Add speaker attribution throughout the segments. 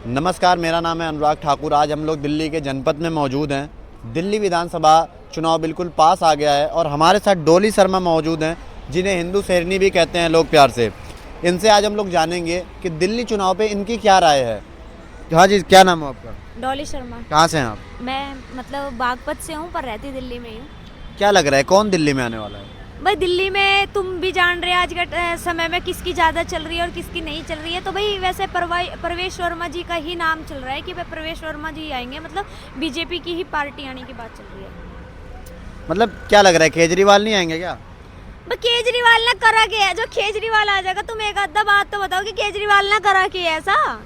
Speaker 1: नमस्कार, मेरा नाम है अनुराग ठाकुर। आज हम लोग दिल्ली के जनपद में मौजूद हैं। दिल्ली विधानसभा चुनाव बिल्कुल पास आ गया है और हमारे साथ डोली शर्मा मौजूद हैं, जिन्हें हिंदू शेरनी भी कहते हैं लोग प्यार से। इनसे आज हम लोग जानेंगे कि दिल्ली चुनाव पे इनकी क्या राय है। हाँ जी, क्या नाम है आपका?
Speaker 2: डॉली शर्मा।
Speaker 1: कहाँ से हैं आप?
Speaker 2: मैं मतलब बागपत से हूँ पर रहती दिल्ली में ही हूँ।
Speaker 1: क्या लग रहा है कौन दिल्ली में आने वाला है?
Speaker 2: भाई दिल्ली में तुम भी जान रहे हो आज के समय में किसकी ज़्यादा चल रही है और किसकी नहीं चल रही है। तो भाई वैसे प्रवेश वर्मा जी का ही नाम चल रहा है कि भाई प्रवेश वर्मा जी आएंगे, मतलब बीजेपी की ही पार्टी आने की बात चल रही है।
Speaker 1: मतलब क्या लग रहा है, केजरीवाल नहीं आएंगे क्या?
Speaker 2: भाई केजरीवाल ने करा क्या है? जो केजरीवाल आ जाएगा, तुम एक आधा बात तो बताओ कि केजरीवाल ने करा क्या है ऐसा?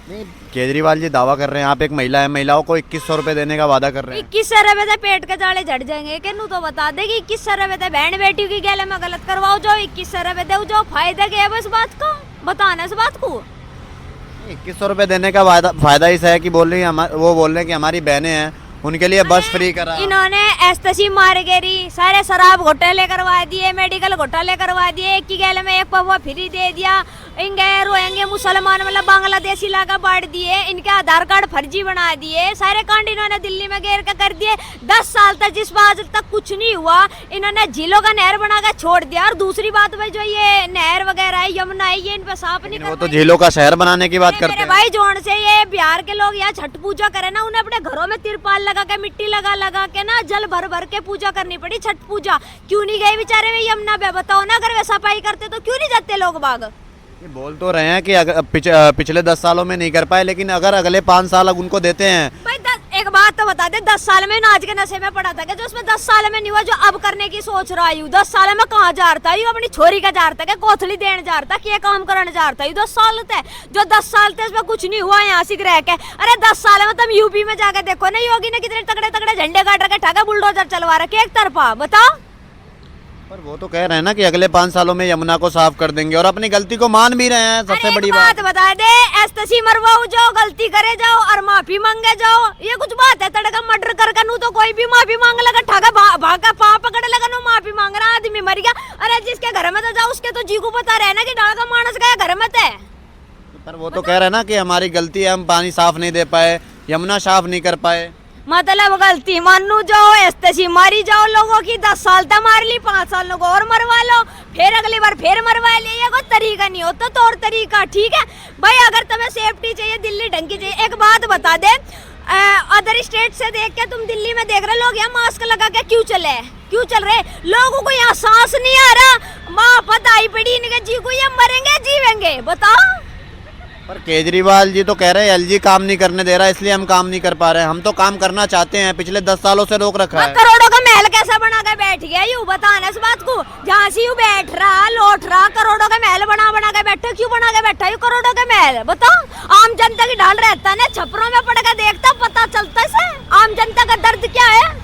Speaker 1: नहीं, केजरीवाल जी दावा कर रहे हैं, आप एक महिला है, महिलाओं को 2100 रुपए देने का वादा कर रहे हैं।
Speaker 2: 2100 रुपए से पेट के जाले झड़ जाएंगे। केनू तो बता दे कि 2100 रुपए से बहन बेटी की गैले में गलत करवाओ, जो 2100 रुपए दे जो फायदा क्या है? बस बात को बताना इस बात को।
Speaker 1: 2100 रुपए देने का फायदा इस है कि बोल रही है वो बोल रहे हैं कि हमारी बहनें हैं, उनके लिए बस फ्री करा।
Speaker 2: इन्होंने एस्तसी मार गेरी, सारे शराब घोटाले करवा दिए, मेडिकल घोटाले करवा दिए, एक की गैले में एक पवा फ्री दे दिया। इंगे रोएंगे मुसलमान मतलब बांग्लादेशी लागा बांट दिए, इनके आधार कार्ड फर्जी बना दिए, सारे कांड इन्होंने दिल्ली में घेर के कर दिए। 10 साल तक जिस बात तक कुछ नहीं हुआ, इन्होंने झीलों का नहर बना के छोड़ दिया। और दूसरी बात भाई जो ये नहर वगैरह है, यमुना है, ये इन पे साफ नहीं कर।
Speaker 1: वो तो झीलों का शहर बनाने की बात करते हैं।
Speaker 2: भाई जोन से ये बिहार के लोग यहाँ छठ पूजा करे ना, उन्हें अपने घरों में तिरपाल लगा के मिट्टी लगा के ना जल भर भर के पूजा करनी पड़ी, छठ पूजा। क्यों नहीं गए बेचारे वे यमुना पे? बताओ ना, अगर वे सफाई करते तो क्यों नहीं जाते लोग बाग?
Speaker 1: ये बोल तो रहे हैं कि पिछले 10 सालों में नहीं कर पाए, लेकिन अगर अगले 5 साल उनको देते हैं।
Speaker 2: भाई एक बात तो बता दे, 10 साल में नाच के नशे में पड़ा था क्या? जो उसमें 10 साल में नहीं हुआ, जो अब करने की सोच रहा है 10 साल में कहाँ जा रहा है? अपनी छोरी का जा रहा था, कोथली देने जा रहा था, क्या काम करने जा रहा था? 10 साल थे, जो 10 साल थे उसमें कुछ नहीं हुआ यहाँ सिख रह के। अरे 10 साल में तुम यूपी में जाके देखो ना, योगी ने कितने तगड़े तगड़े झंडे काट रखे, ठाका बुलडोजर चलवा रखे एक तरफा। बताओ।
Speaker 1: पर वो तो कह रहे हैं ना कि अगले 5 सालों में यमुना को साफ कर देंगे और अपनी गलती को मान भी रहे हैं। सबसे बड़ी बात
Speaker 2: बता दे, एस्तसी मरवाओ जाओ, गलती करे जाओ और माफी मांगे जाओ, ये कुछ बात है? तड़का मर्डर कर नू तो कोई भी माफी मांग लगा, ठाका भागा पाँव पकड़ लगा नो माफी मांग रहा, आदमी मर गया। अरे जिसके घर में तो जाओ, उसके तो जी को पता रहे ना कि डाका मानस गया घर में थे।
Speaker 1: पर वो तो कह रहे हैं ना कि हमारी गलती है, हम पानी साफ नहीं दे पाए, यमुना साफ नहीं कर पाए।
Speaker 2: मतलब गलती मानू जाओ, एस्तसी मारी जाओ लोगों की, 10 साल तक मार ली, 5 साल लोग और मरवा लो, फिर अगली बार फिर मरवा ले। ये कोई तरीका नहीं होता, तो और तरीका ठीक है भाई। अगर तुम्हें सेफ्टी चाहिए, दिल्ली ढंग की चाहिए, एक बात बता दे, अदर स्टेट से देख के तुम दिल्ली में देख रहे लोग यहाँ मास्क लगा के क्यों चल रहे? लोगों को यहाँ सांस नहीं आ रहा, माँ पता ही पड़ी इनके जी को, ये मरेंगे जीवेंगे? बताओ।
Speaker 1: पर केजरीवाल जी तो कह रहे हैं एलजी काम नहीं करने दे रहा, इसलिए हम काम नहीं कर पा रहे हैं। हम तो काम करना चाहते हैं, पिछले 10 सालों से रोक रखा है।
Speaker 2: करोड़ों का महल कैसा बना के बैठ गया? यू बताना इस बात को। जहाँ से यू बैठ रहा लौट रहा, करोड़ों का महल बना के बैठा, क्यों बना के बैठा? यू करोड़ों का महल बताओ। आम जनता की ढाल रहता है, छपरों में पड़ के देखता, पता चलता है आम जनता का दर्द क्या है।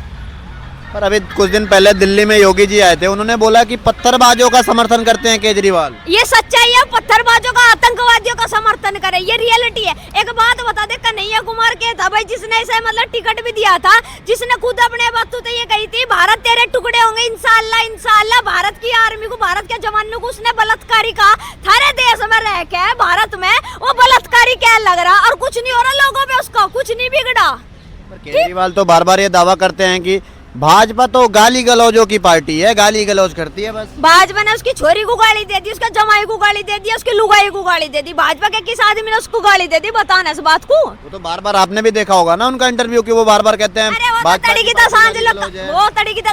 Speaker 1: पर अभी कुछ दिन पहले दिल्ली में योगी जी आए थे, उन्होंने बोला कि पत्थरबाजों का समर्थन करते हैं केजरीवाल।
Speaker 2: ये सच्चाई है, पत्थरबाजों का, आतंकवादियों का समर्थन करे, ये रियलिटी है। एक बात बता दे, कन्हैया कुमार के था भाई, जिसने इसे मतलब टिकट भी दिया था, जिसने खुद अपने बातों तो ये कही थी, भारत तेरे टुकड़े होंगे इंशाअल्लाह इंशाअल्लाह। भारत की आर्मी को, भारत के जवानों को उसने बलात्कारी कहा। थारे देश में रह के भारत में वो बलात्कारी क्या लग रहा? और कुछ नहीं हो रहा लोगों पे, उसका कुछ नहीं बिगड़ा।
Speaker 1: केजरीवाल तो बार बार ये दावा करते हैं कि भाजपा तो गाली गलौजों की पार्टी है, गाली गलौज करती है बस।
Speaker 2: भाजपा ने उसकी छोरी को गाली दे दी, उसका जमाई को गाली दे दी, उसकी लुगाई को गाली दे दी। भाजपा के किस आदमी ने उसको गाली दे दी? बताना इस बात को।
Speaker 1: वो तो बार बार आपने भी देखा होगा ना उनका इंटरव्यू, कि वो बार बार कहते हैं
Speaker 2: वो तड़ी की तो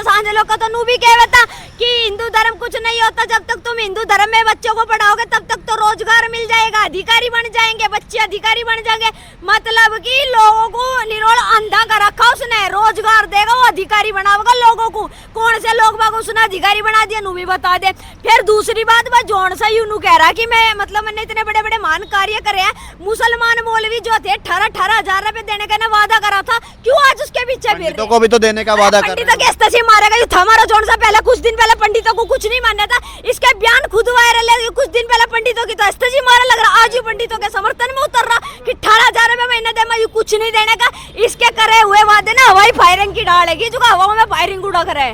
Speaker 2: सांझ लोग का तो नू भी कहता कि हिंदू धर्म कुछ नहीं होता, जब तक तुम हिंदू धर्म में बच्चों को पढ़ाओगे तब तक तो रोजगार मिल जाएगा, अधिकारी बन जाएंगे बच्चे, अधिकारी बन जाएंगे। मतलब कि लोगों को निरोल अंधा कर रखा उसने, रोजगार देगा वो अधिकारी बनाएगा लोगों को। कौन से लोग बाग उसने अधिकारी बना दिया, नू भी बता दे। फिर दूसरी बात, मैं जोन सा यूं कह रहा कि मैं मतलब मैंने इतने बड़े बड़े मान कार्य करे हैं। मुसलमान मौलवी जो थे 18,000 रुपए देने का वादा करा था, क्यों आज उसके पीछे
Speaker 1: पंडितों को भी तो देने का वादा कर रहे हैं।
Speaker 2: पंडितों के से मारेगा यू था हमारा जोन सा। पहले कुछ दिन पहले पंडितों को कुछ नहीं मानना था, इसके बयान खुद वायरल है। कुछ दिन पहले पंडितों की तो अस्तेजी मारा लग रहा, आज ही पंडितों के समर्थन में उतर रहा कि 18,000 रुपए महीने दे, मैं कुछ नहीं देने का। इसके करे हुए वादे ना हवाई फायरिंग की डालेगी, जो हवा में फायरिंग उड़ा करे।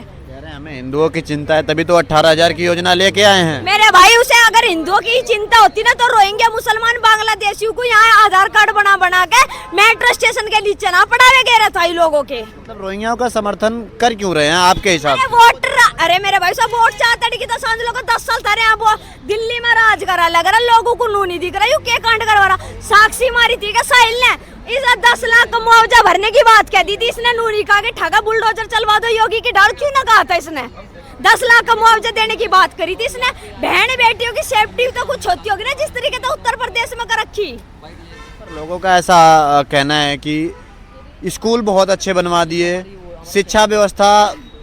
Speaker 1: हमें हिंदुओं की चिंता है तभी तो 18,000 की योजना लेके आए हैं।
Speaker 2: मेरे भाई उसे अगर हिंदुओं की चिंता होती ना तो रोहिंग्या मुसलमान बांग्लादेशियों को यहाँ आधार कार्ड बना बना के मेट्रो स्टेशन के नीचे ना पड़ावे गए रथाई लोगों के।
Speaker 1: मतलब रोहिंग्याओं का समर्थन कर क्यों रहे हैं आपके हिसाब से?
Speaker 2: वोट अरे मेरे भाई सब वोट चाहते कि तो समझ लो 10 साल था रहे वो दिल्ली में राज करा लग रहा, लोगों को नू नहीं दिख रहा, यू क्या कांड करवा रहा। साक्षी मारी थी क्या साहिल ने, इस 10 लाख का मुआवजा भरने की बात कह दी थी इसने, नू नहीं कहा कि ठगा बुलडोजर चलवा दो योगी की डाल, क्यों ना कहा था इसने? 10 लाख का मुआवजा देने की बात करी थी इसने। बहन बेटियों की सेफ्टी तो कुछ होती होगी ना जिस तरीके से उत्तर प्रदेश में कर रखी।
Speaker 1: लोगों का ऐसा कहना है कि स्कूल बहुत अच्छे बनवा दिए, शिक्षा व्यवस्था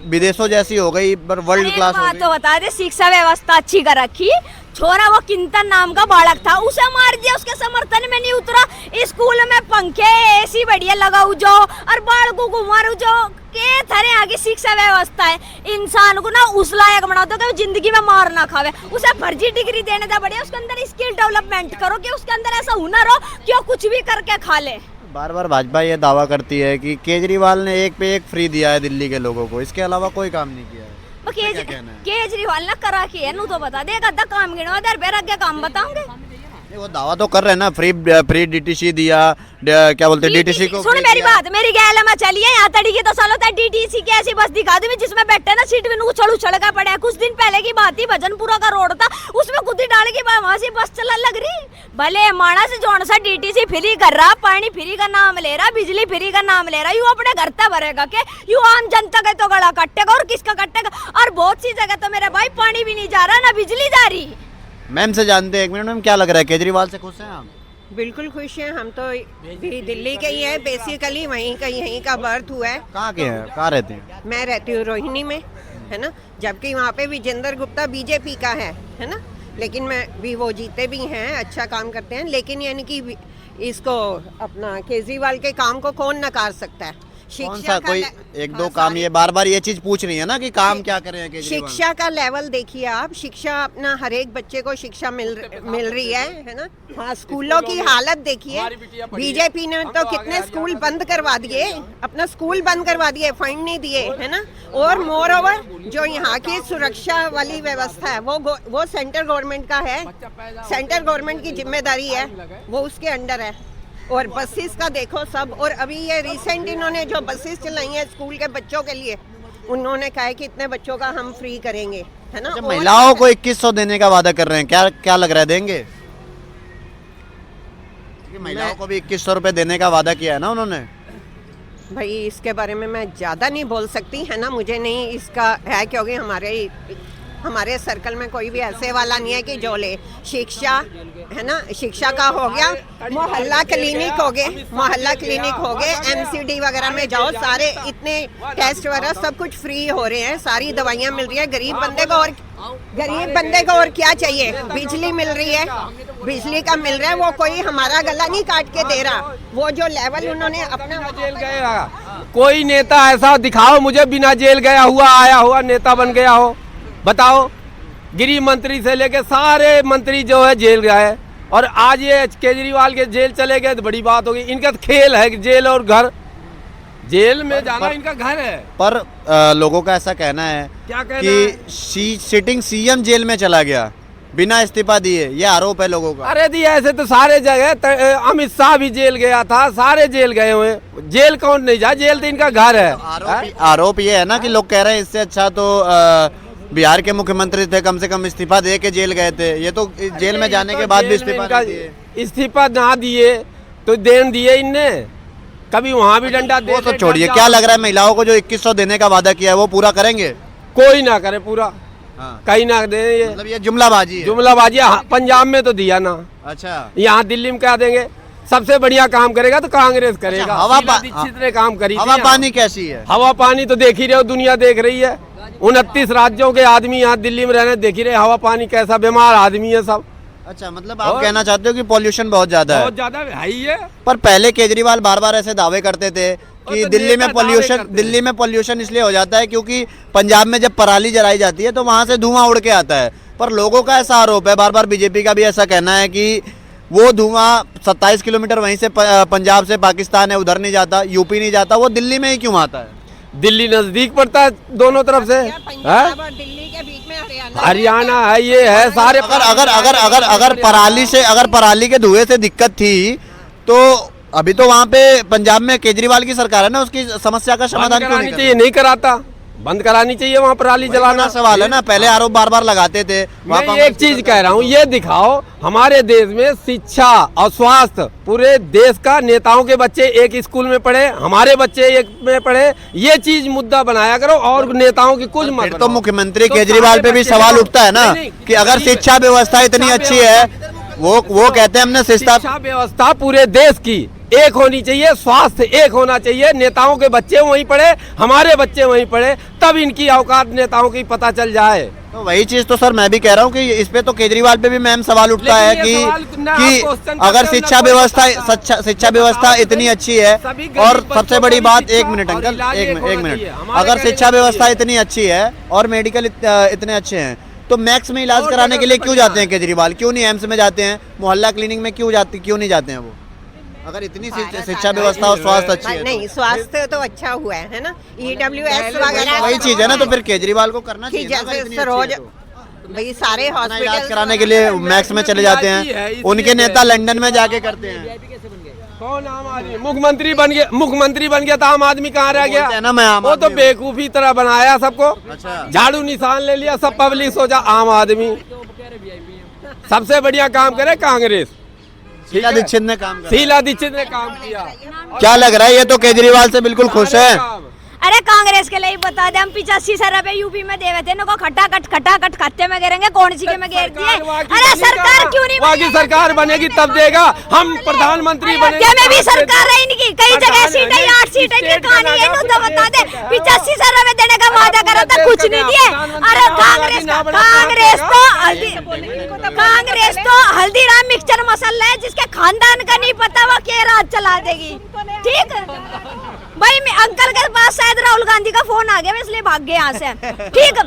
Speaker 1: विदेशों जैसी हो गई पर वर्ल्ड क्लास हो गई।
Speaker 2: तो बता दे शिक्षा व्यवस्था अच्छी कर रखी, छोरा वो किंतन नाम का बालक था उसे मार दिया, उसके समर्थन में नहीं उतरा। स्कूल में पंखे एसी बढ़िया लगाऊ जो और बालकों को मारू जो के थारे आगे शिक्षा व्यवस्था है। इंसान को ना उस लायक बना दो कि जिंदगी में मार ना खावे, उसे फर्जी डिग्री देने का बढ़िया उसके अंदर स्किल डेवलपमेंट करो कि उसके अंदर ऐसा हुनर हो कि वो कुछ भी करके खा ले।
Speaker 1: बार बार भाजपा ये दावा करती है कि केजरीवाल ने एक पे एक फ्री दिया है दिल्ली के लोगों को, इसके अलावा कोई काम नहीं किया है।
Speaker 2: केजरीवाल ने करा की है, नू तो बता दे आधा काम गिनो दर बेर आगे काम बताऊंगे।
Speaker 1: वो दावा तो कर रहे हैं ना, फ्री डीटीसी दिया, क्या बोलते हैं डीटीसी को।
Speaker 2: सुन मेरी बात, मेरी गैल में चलिए यहाँ तड़िए तो सालों तक डीटीसी की ऐसी बस दिखा दी जिसमें बैठे ना सीट में उछल उछल का पड़ा है। कुछ दिन पहले की बात थी, भजनपुरा का रोड था उसमें खुद ही डाल के वहां से बस चला लग रही। भले मानस जोन सा डीटीसी फ्री कर रहा, पानी फ्री का नाम ले रहा, बिजली फ्री का नाम ले रहा, यू अपने घर तक भरेगा के यू आम जनता का तो गला कटेगा और किसका कटेगा। और बहुत सी जगह तो मेरे भाई पानी भी नहीं जा रहा ना बिजली जा रही।
Speaker 1: मैम से जानते हैं, एक मिनट मैम, क्या लग रहा है केजरीवाल से खुश हैं आप?
Speaker 3: बिल्कुल खुश हैं हम तो, भी दिल्ली के ही है बेसिकली, यहीं का बर्थ हुआ है।
Speaker 1: कहाँ के हैं, कहाँ रहते हैं?
Speaker 3: मैं रहती हूँ रोहिणी में, है ना, जबकि वहाँ पे विजेंद्र गुप्ता बीजेपी का है ना, लेकिन मैं भी वो जीते भी हैं, अच्छा काम करते हैं, लेकिन यानी कि इसको अपना केजरीवाल के काम को कौन नकार सकता है।
Speaker 1: कौन सा कोई एक दो काम, ये बार बार ये चीज पूछ रही है ना कि काम क्या कर रहे हैं केजरीवाल?
Speaker 3: शिक्षा का लेवल देखिए आप, शिक्षा अपना हर एक बच्चे को शिक्षा मिल रही है ना। हाँ, स्कूलों की हालत देखिए, बीजेपी ने तो कितने स्कूल बंद करवा दिए, अपना स्कूल बंद करवा दिए, फंड नहीं दिए, है ना। और मोर ओवर जो यहाँ की सुरक्षा वाली व्यवस्था है वो सेंट्रल गवर्नमेंट का है, सेंट्रल गवर्नमेंट की जिम्मेदारी है, वो उसके अंडर है। और बसेस का देखो सब, और अभी ये रिसेंट इन्होंने जो बसेस चलाई हैं स्कूल के बच्चों के लिए, उन्होंने कहा है कि इतने बच्चों का हम फ्री करेंगे, है ना।
Speaker 1: महिलाओं को 2100 देने का वादा कर रहे हैं, क्या लग रहा है देंगे? महिलाओं को भी 2100 रुपए देने का वादा किया है ना उन्होंने।
Speaker 3: भाई इसके बारे में मैं ज़्यादा नहीं बोल सकती, है ना, मुझे नहीं इसका है, क्योंकि हमारे सर्कल में कोई भी ऐसे वाला नहीं है कि जो ले। शिक्षा है ना, शिक्षा का हो गया, मोहल्ला क्लिनिक हो गए, एमसीडी वगैरह में जाओ, सारे इतने टेस्ट वगैरह सब कुछ फ्री हो रहे हैं, सारी दवाइयाँ मिल रही है। गरीब बंदे को और क्या चाहिए? बिजली मिल रही है, बिजली का मिल रहा है, वो कोई हमारा गला नहीं काट के दे रहा। वो जो लेवल उन्होंने अपना,
Speaker 4: जेल गया कोई नेता ऐसा दिखाओ मुझे बिना जेल गया हुआ आया हुआ नेता बन गया हो, बताओ। गृह मंत्री से लेके सारे मंत्री जो है जेल गया है, और आज ये केजरीवाल के जेल चले गए तो बड़ी बात होगी। इनका तो खेल है जेल और घर, जेल में जाना इनका घर है।
Speaker 1: पर लोगों का ऐसा कहना है
Speaker 4: क्या कहना
Speaker 1: कि सिटिंग सीएम जेल में चला गया बिना इस्तीफा दिए, ये आरोप है लोगों का।
Speaker 4: अरे दी ऐसे तो सारे जगह, अमित शाह भी जेल गया था, सारे जेल गए हुए, जेल कौन नहीं जा, जेल तो इनका घर है।
Speaker 1: आरोप ये है ना कि लोग कह रहे हैं इससे अच्छा तो बिहार के मुख्यमंत्री थे, कम से कम इस्तीफा दे के जेल गए थे, ये तो जेल में जाने के बाद भी
Speaker 4: इस्तीफा ना दिए तो देन दिए इनने, कभी वहाँ भी डंडा दे।
Speaker 1: वो तो छोड़िए, क्या लग रहा है महिलाओं को जो 2100 देने का वादा किया है वो पूरा करेंगे?
Speaker 4: कोई ना करे पूरा, कहीं ना दे, ये
Speaker 1: मतलब ये जुमलाबाजी है।
Speaker 4: जुमलाबाजी पंजाब में तो दिया ना,
Speaker 1: अच्छा
Speaker 4: यहाँ दिल्ली में क्या देंगे? सबसे बढ़िया काम करेगा तो कांग्रेस करेगा।
Speaker 1: हवा
Speaker 4: दीक्षित ने काम करी,
Speaker 1: हवा पानी कैसी है?
Speaker 4: हवा पानी तो देख ही रहे हो, दुनिया देख रही है। 29 राज्यों के आदमी यहाँ दिल्ली में रहने देख ही रहे, हवा पानी कैसा, बीमार आदमी है सब।
Speaker 1: अच्छा, मतलब आप कहना चाहते हो कि पॉल्यूशन बहुत ज्यादा है?
Speaker 4: बहुत ज्यादा है ही है।
Speaker 1: पर पहले केजरीवाल बार बार ऐसे दावे करते थे कि दिल्ली में पॉल्यूशन इसलिए हो जाता है क्योंकि पंजाब में जब पराली जलाई जाती है तो वहां से धुआं उड़ के आता है। पर लोगों का ऐसा आरोप है, बार बार बीजेपी का भी ऐसा कहना है कि वो धुआं 27 किलोमीटर वहीं से पंजाब से पाकिस्तान है, उधर नहीं जाता, यूपी नहीं जाता, वो दिल्ली में ही क्यों आता है?
Speaker 4: दिल्ली नजदीक पड़ता है दोनों तरफ से।
Speaker 3: पंजाब और दिल्ली के बीच में
Speaker 4: हरियाणा है, ये है सारे।
Speaker 1: अगर पराली के धुएं से दिक्कत थी तो अभी तो वहाँ पे पंजाब में केजरीवाल की सरकार है ना, उसकी समस्या का समाधान क्यों नहीं
Speaker 4: चाहिए? नहीं कराता, बंद करानी चाहिए वहाँ पराली जलाना।
Speaker 1: सवाल है ना, पहले आरोप बार बार लगाते थे।
Speaker 4: मैं एक चीज कह रहा हूँ, ये दिखाओ हमारे देश में शिक्षा और स्वास्थ्य, पूरे देश का नेताओं के बच्चे एक स्कूल में पढ़े, हमारे बच्चे एक में पढ़े, ये चीज मुद्दा बनाया करो और नेताओं की कुछ मत।
Speaker 1: तो मुख्यमंत्री केजरीवाल पे भी सवाल उठता है ना कि अगर शिक्षा व्यवस्था इतनी अच्छी है, वो कहते हैं हमने
Speaker 4: शिक्षा व्यवस्था पूरे देश की एक होनी चाहिए, स्वास्थ्य एक होना चाहिए, नेताओं के बच्चे वहीं पढ़े, हमारे बच्चे वहीं पढ़े, तब इनकी औकात नेताओं की पता चल जाए।
Speaker 1: तो वही चीज तो सर मैं भी कह रहा हूँ कि इस पे तो केजरीवाल पे भी मैम सवाल उठता है कि अगर शिक्षा व्यवस्था इतनी अच्छी है, और सबसे बड़ी बात, एक मिनट अंकल, एक मिनट, अगर शिक्षा व्यवस्था इतनी अच्छी है और मेडिकल इतने अच्छे हैं, तो मैक्स में इलाज कराने के लिए क्यों जाते हैं केजरीवाल? क्यों नहीं एम्स में जाते हैं, मोहल्ला क्लिनिक में क्यों नहीं जाते हैं वो? अगर इतनी शिक्षा व्यवस्था और स्वास्थ्य अच्छी है
Speaker 3: नहीं, स्वास्थ्य तो अच्छा हुआ है ना, EWS वगैरह
Speaker 1: वही चीज है ना, तो फिर केजरीवाल को करना चाहिए।
Speaker 3: जैसे सरोज भाई सारे हॉस्पिटल
Speaker 1: इलाज कराने के लिए मैक्स में चले जाते हैं, उनके नेता लंदन में जाके करते हैं।
Speaker 4: कौन आम आदमी मुख्यमंत्री बन गया तो आम आदमी कहाँ रह गया?
Speaker 1: ना मैं
Speaker 4: वो तो बेवकूफी तरह बनाया सबको,
Speaker 1: अच्छा।
Speaker 4: झाड़ू निशान ले लिया, सब पब्लिक हो जा। आम आदमी सबसे बढ़िया काम करे कांग्रेस,
Speaker 1: शीला दीक्षित ने काम
Speaker 4: किया।
Speaker 1: क्या लग रहा है, ये तो केजरीवाल से बिल्कुल खुश है।
Speaker 2: अरे कांग्रेस के लिए ही बता दे, हम 85 रुपए यूपी में देवे थे, इनको खटाखट खाते में गिरेंगे, कौन सी के में गिर दिए? अरे सरकार क्यों नहीं
Speaker 4: बाकी सरकार बनेगी तब देगा, हम प्रधानमंत्री बनेंगे।
Speaker 2: में भी सरकार है इनकी, कई जगह सीट है, 8 सीट है, ये कहानी है, तो बता दे। 85 रुपए देने का वादा करा था, कुछ नहीं दिए। अरे कांग्रेस तो हल्दीराम मिक्सचर मसाला है, जिसके खानदान का नहीं पता वो क्या राज चला देगी। ठीक भाई, मैं अंकल के पास शायद राहुल गांधी का फोन आ गया, मैं इसलिए भाग गए यहाँ से। ठीक,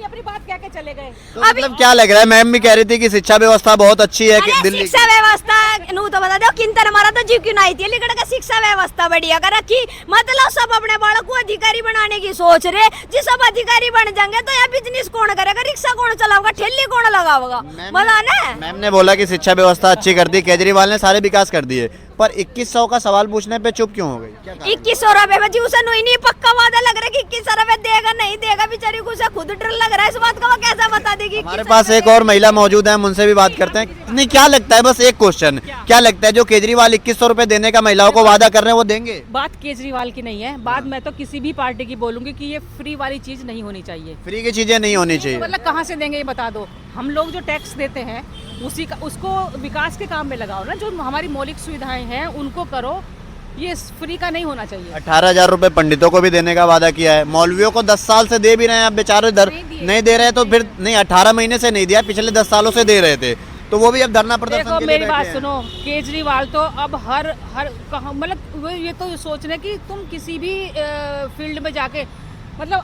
Speaker 2: अपनी बात कह के चले गए।
Speaker 1: तो मतलब क्या लग रहा है, मैम भी कह रही थी कि शिक्षा व्यवस्था बहुत अच्छी है दिल्ली।
Speaker 2: शिक्षा व्यवस्था नू तो बता दो, किंतर हमारा तो जीव क्यों नहीं थी, लेकिन का शिक्षा व्यवस्था बढ़िया कर रखी। मतलब सब अपने बालक को अधिकारी बनाने की सोच रहे, जी सब अधिकारी बन जाएंगे तो यार बिजनेस कौन करेगा, रिक्शा कौन चलाएगा, ठेली कौन लगाएगा? बता ना,
Speaker 1: मैम ने बोला कि शिक्षा व्यवस्था अच्छी कर दी, केजरीवाल ने सारे विकास कर दिए, पर 2100 का सवाल पूछने पे चुप क्यों हो गई?
Speaker 2: 2100 रुपए में जी उसे नहीं पक्का वादा लग रहा है कि 2100 रुपए देगा नहीं देगा, बेचारी को उसे खुद डर लग रहा है इस बात का, वो कैसा बता देगी?
Speaker 1: हमारे पास एक और महिला मौजूद है, हम उनसे भी बात करते हैं। नहीं, क्या लगता है, बस एक क्वेश्चन, क्या लगता है जो केजरीवाल 2100 रुपए देने का महिलाओं को वादा कर रहे हैं वो देंगे?
Speaker 5: बात केजरीवाल की नहीं है, बात मैं तो किसी भी पार्टी की बोलूंगी कि ये फ्री वाली चीज नहीं होनी चाहिए।
Speaker 1: फ्री की चीजें नहीं होनी चाहिए,
Speaker 5: मतलब कहाँ से देंगे ये बता दो। हम लोग जो टैक्स देते हैं उसको विकास के काम में लगाओ ना, जो हमारी मौलिक सुविधाएं हैं उनको करो, ये फ्री का नहीं होना चाहिए।
Speaker 1: 18,000 रुपए पंडितों को भी देने का वादा किया है, मौलवियों को 10 साल से दे भी रहे हैं, अब बेचारे नहीं दे रहे हैं, तो फिर नहीं 18 महीने से नहीं दिया, पिछले 10 सालों से दे रहे थे, तो वो भी अब धरना प्रदर्शन के लिए
Speaker 5: मेरी बात सुनो, केजरीवाल तो अब हर मतलब ये तो सोच रहे कि तुम किसी भी फील्ड में जाके, मतलब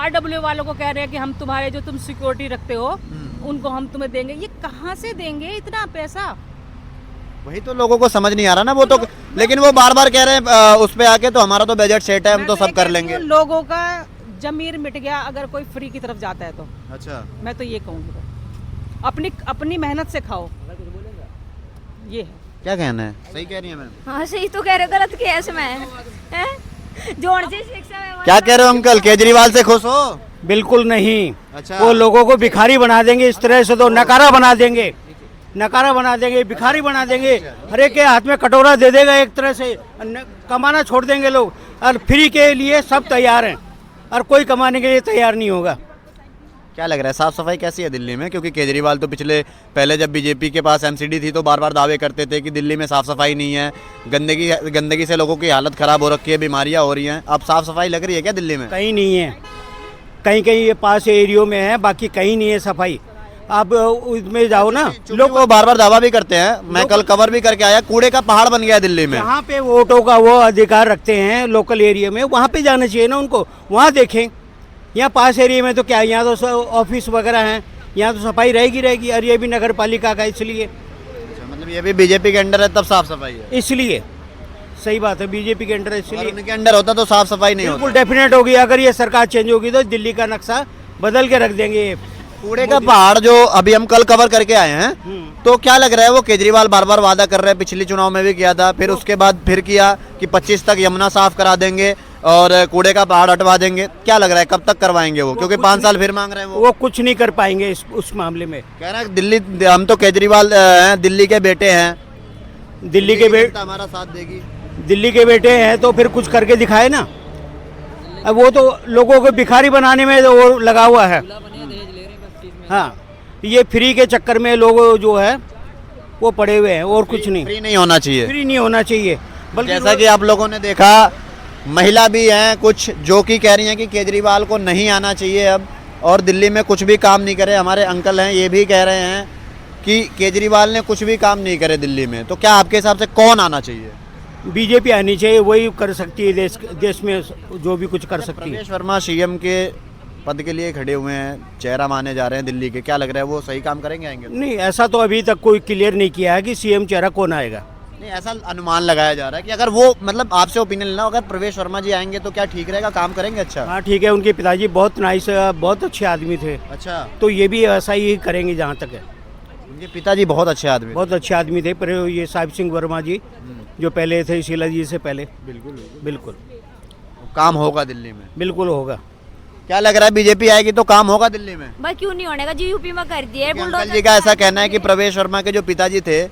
Speaker 5: RW वालों को कह रहे हैं कि हम तुम्हारे जो तुम सिक्योरिटी रखते हो उनको हम तुम्हें देंगे, ये कहाँ से देंगे इतना पैसा?
Speaker 1: वही तो लोगों को समझ नहीं आ रहा ना, वो तो, लेकिन वो बार बार कह रहे हैं उस पे आके तो हमारा तो बजट सेट है, हम तो सब कर लेंगे।
Speaker 5: लोगों का जमीर मिट गया अगर कोई फ्री की तरफ जाता है तो।
Speaker 1: अच्छा, मैं
Speaker 5: तो ये कहूँगी, अपनी मेहनत से खाओ, ये है।
Speaker 1: क्या कहना है? सही कह रही है मैम?
Speaker 2: हाँ सही तो कह रहे, गलत किया है इसमें।
Speaker 1: क्या कह रहे हो अंकल, केजरीवाल से खुश हो?
Speaker 6: बिल्कुल नहीं।
Speaker 1: अच्छा,
Speaker 6: वो लोगों को भिखारी बना देंगे, इस तरह से तो नकारा बना देंगे, भिखारी बना देंगे, हर एक के हाथ में कटोरा दे देगा, एक तरह से कमाना छोड़ देंगे लोग, और फ्री के लिए सब तैयार हैं और कोई कमाने के लिए तैयार नहीं होगा।
Speaker 1: क्या लग रहा है, साफ सफाई कैसी है दिल्ली में? क्योंकि केजरीवाल तो पहले जब बीजेपी के पास MCD थी तो बार बार दावे करते थे कि दिल्ली में साफ सफाई नहीं है, गंदगी से लोगों की हालत खराब हो रखी है, बीमारियां हो रही हैं। अब साफ सफाई लग रही है क्या दिल्ली में?
Speaker 6: कहीं नहीं है, कहीं ये पास एरियो में है, बाकी कहीं नहीं है सफाई। आप उसमें जाओ ना,
Speaker 1: लोग वो बार बार दावा भी करते हैं, मैं कल कवर भी करके आया, कूड़े का पहाड़ बन गया दिल्ली में।
Speaker 6: जहाँ पे वोटों का वो अधिकार रखते हैं लोकल एरिया में, वहाँ पे जाना चाहिए ना उनको, वहाँ देखें। यहाँ पास एरिया में तो क्या, यहाँ तो ऑफिस वगैरह हैं, यहाँ तो सफाई रहेगी, और ये भी नगर पालिका का, इसलिए
Speaker 1: मतलब ये भी बीजेपी के अंडर है तब साफ सफाई है,
Speaker 6: इसलिए सही बात है, बीजेपी के अंडर है,
Speaker 1: अगर
Speaker 6: इसलिए
Speaker 1: उनके अंडर होता तो साफ सफाई नहीं
Speaker 6: बिल्कुल
Speaker 1: होता।
Speaker 6: डेफिनेट होगी। अगर ये सरकार चेंज होगी तो दिल्ली का नक्शा बदल के रख देंगे ये।
Speaker 1: कूड़े का पहाड़ जो अभी हम कल कवर करके आए हैं, तो क्या लग रहा है वो केजरीवाल बार बार वादा कर रहे हैं, पिछले चुनाव में भी किया था, फिर उसके बाद फिर किया कि 25 तक यमुना साफ करा देंगे और कूड़े का पहाड़ हटवा देंगे। क्या लग रहा है कब तक करवाएंगे वो, क्योंकि 5 साल फिर मांग रहे हैं
Speaker 6: वो कुछ नहीं कर पाएंगे उस मामले में।
Speaker 1: कह रहे हैं दिल्ली, हम तो केजरीवाल हैं, दिल्ली के बेटे हैं,
Speaker 6: दिल्ली के
Speaker 1: जनता हमारा साथ देगी।
Speaker 6: दिल्ली के बेटे हैं तो फिर कुछ करके दिखाए ना। अब वो तो लोगों को भिखारी बनाने में तो वो लगा हुआ है। हाँ, ये फ्री के चक्कर में लोग जो है वो पड़े हुए हैं और कुछ नहीं।
Speaker 1: फ्री नहीं होना चाहिए।
Speaker 6: फ्री नहीं होना चाहिए, बल्कि
Speaker 1: जैसा कि आप लोगों ने देखा, महिला भी हैं कुछ जो कि कह रही हैं कि केजरीवाल को नहीं आना चाहिए अब, और दिल्ली में कुछ भी काम नहीं करे। हमारे अंकल हैं, ये भी कह रहे हैं कि केजरीवाल ने कुछ भी काम नहीं करे दिल्ली में। तो क्या आपके हिसाब से कौन आना चाहिए?
Speaker 6: बीजेपी आनी चाहिए, वही कर सकती है देश में जो भी कुछ कर सकती है।
Speaker 1: प्रवेश वर्मा सीएम के पद के लिए खड़े हुए हैं, चेहरा माने जा रहे हैं दिल्ली के, क्या लग रहा है वो सही काम करेंगे, आएंगे?
Speaker 6: नहीं, ऐसा तो अभी तक कोई क्लियर नहीं किया है कि सीएम चेहरा कौन आएगा।
Speaker 1: नहीं, ऐसा अनुमान लगाया जा रहा है कि अगर वो, मतलब आपसे ओपिनियन लेना, अगर प्रवेश वर्मा जी आएंगे तो क्या ठीक रहेगा, काम करेंगे अच्छा?
Speaker 6: हाँ ठीक है, उनके पिताजी बहुत नाइस, बहुत अच्छे आदमी थे,
Speaker 1: अच्छा,
Speaker 6: तो ये भी ऐसा ही करेंगे जहाँ तक है।
Speaker 1: उनके पिताजी बहुत अच्छे आदमी,
Speaker 6: बहुत अच्छे आदमी थे, पर ये साहिब सिंह वर्मा जी जो पहले थे शीला जी से पहले।
Speaker 1: बिल्कुल
Speaker 6: बिल्कुल
Speaker 1: काम होगा दिल्ली में।
Speaker 6: बिल्कुल होगा।
Speaker 1: क्या लग रहा है बीजेपी आएगी तो काम होगा दिल्ली में?
Speaker 2: भाई क्यों नहीं होने का जी, यूपी में कर दिए
Speaker 1: क्योंकि अंकल जी का ऐसा कहना है कि प्रवेश वर्मा के जो पिताजी थे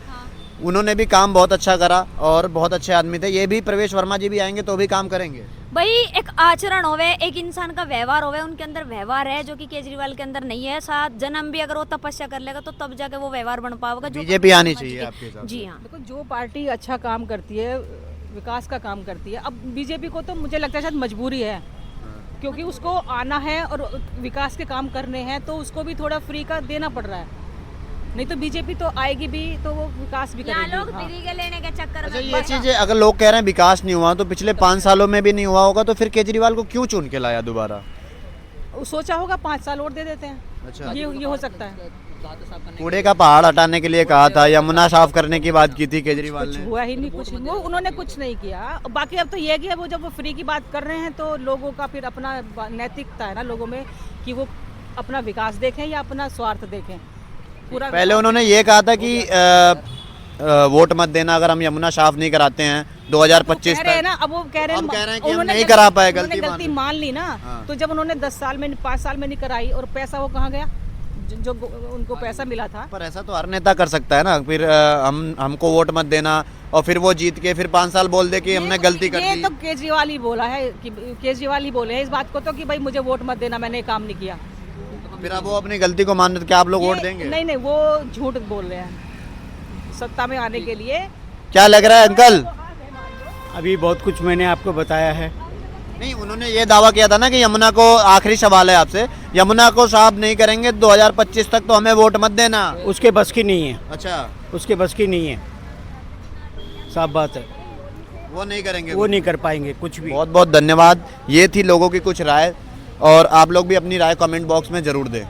Speaker 1: उन्होंने भी काम बहुत अच्छा करा और बहुत अच्छे आदमी थे। ये भी प्रवेश वर्मा जी भी आएंगे तो भी काम करेंगे।
Speaker 2: भाई एक आचरण होवे, एक इंसान का व्यवहार होवे, उनके अंदर व्यवहार है जो कि केजरीवाल के अंदर नहीं है। साथ जन्म भी अगर वो तपस्या कर लेगा तो तब जाके वो व्यवहार बन पाएगा। जो
Speaker 1: बीजेपी आनी चाहिए आपके हिसाब से?
Speaker 2: जी हाँ।
Speaker 5: देखो, जो पार्टी अच्छा काम करती है, विकास का काम करती है, अब बीजेपी को तो मुझे लगता है शायद मजबूरी है, क्योंकि उसको आना है और विकास के काम करने हैं, तो उसको भी थोड़ा फ्री का देना पड़ रहा है। नहीं तो बीजेपी तो आएगी भी तो वो विकास भी
Speaker 2: यहाँ
Speaker 5: करेगी।
Speaker 2: लोग
Speaker 5: हाँ।
Speaker 2: फ्री के लेने के चक्कर
Speaker 1: अच्छा,
Speaker 2: में
Speaker 1: ये चीजें अगर लोग कह रहे हैं विकास नहीं हुआ तो पिछले 5 सालों में भी नहीं हुआ होगा, तो फिर केजरीवाल को क्यों चुन के लाया दोबारा?
Speaker 5: वो सोचा होगा 5 साल और दे देते हैं।
Speaker 1: अच्छा,
Speaker 5: ये हो सकता है।
Speaker 1: कूड़े का पहाड़ हटाने के लिए कहा था, यमुना साफ करने की बात की थी केजरीवाल
Speaker 5: कुछ
Speaker 1: ने।
Speaker 5: हुआ ही नहीं, कुछ वो उन्होंने कुछ नहीं किया। बाकी अब तो ये है कि वो जब वो फ्री की बात कर रहे हैं तो लोगों का फिर अपना नैतिकता है ना लोगों में कि वो अपना विकास देखें या अपना स्वार्थ देखें। पूरा
Speaker 1: पहले उन्होंने ये कहा था कि वोट मत देना अगर हम यमुना साफ नहीं कराते हैं 2025
Speaker 5: कह रहे हैं
Speaker 1: तक।
Speaker 5: ना, अब वो कह रहे
Speaker 1: हम कह रहे हैं कि हम
Speaker 5: उन्होंने
Speaker 1: नहीं
Speaker 5: जब-
Speaker 1: करा पाए,
Speaker 5: उन्होंने
Speaker 1: गलती
Speaker 5: गलती मान ली ना।
Speaker 1: हाँ।
Speaker 5: तो जब उन्होंने 10 साल में 5 साल में नहीं कराई और पैसा वो कहाँ गया जो उनको पैसा मिला था।
Speaker 1: पर ऐसा तो हर नेता कर सकता है ना, फिर हमको वोट मत देना और फिर वो जीत के फिर 5 साल बोल दे कि हमने गलती कर
Speaker 5: ये
Speaker 1: दी।
Speaker 5: तो केजरीवाल ही बोला है कि केजरीवाल ही बोले हैं इस बात को तो कि भाई मुझे वोट मत देना, मैंने काम नहीं किया।
Speaker 1: फिर अब वो अपनी गलती को मान रहे, तो क्या आप लोग वोट देंगे?
Speaker 5: नहीं नहीं, वो झूठ बोल रहे हैं सत्ता में आने के लिए।
Speaker 1: क्या लग रहा है अंकल?
Speaker 6: अभी बहुत कुछ मैंने आपको बताया है।
Speaker 1: नहीं, उन्होंने ये दावा किया था ना कि यमुना को, आखिरी सवाल है आपसे, यमुना को साफ नहीं करेंगे 2025 तक तो हमें वोट मत देना।
Speaker 6: उसके बस की नहीं है,
Speaker 1: अच्छा,
Speaker 6: उसके बस की नहीं है, साफ बात है,
Speaker 1: वो नहीं करेंगे।
Speaker 6: वो नहीं कर पाएंगे कुछ भी।
Speaker 1: बहुत बहुत धन्यवाद। ये थी लोगों की कुछ राय, और आप लोग भी अपनी राय कमेंट बॉक्स में ज़रूर दें।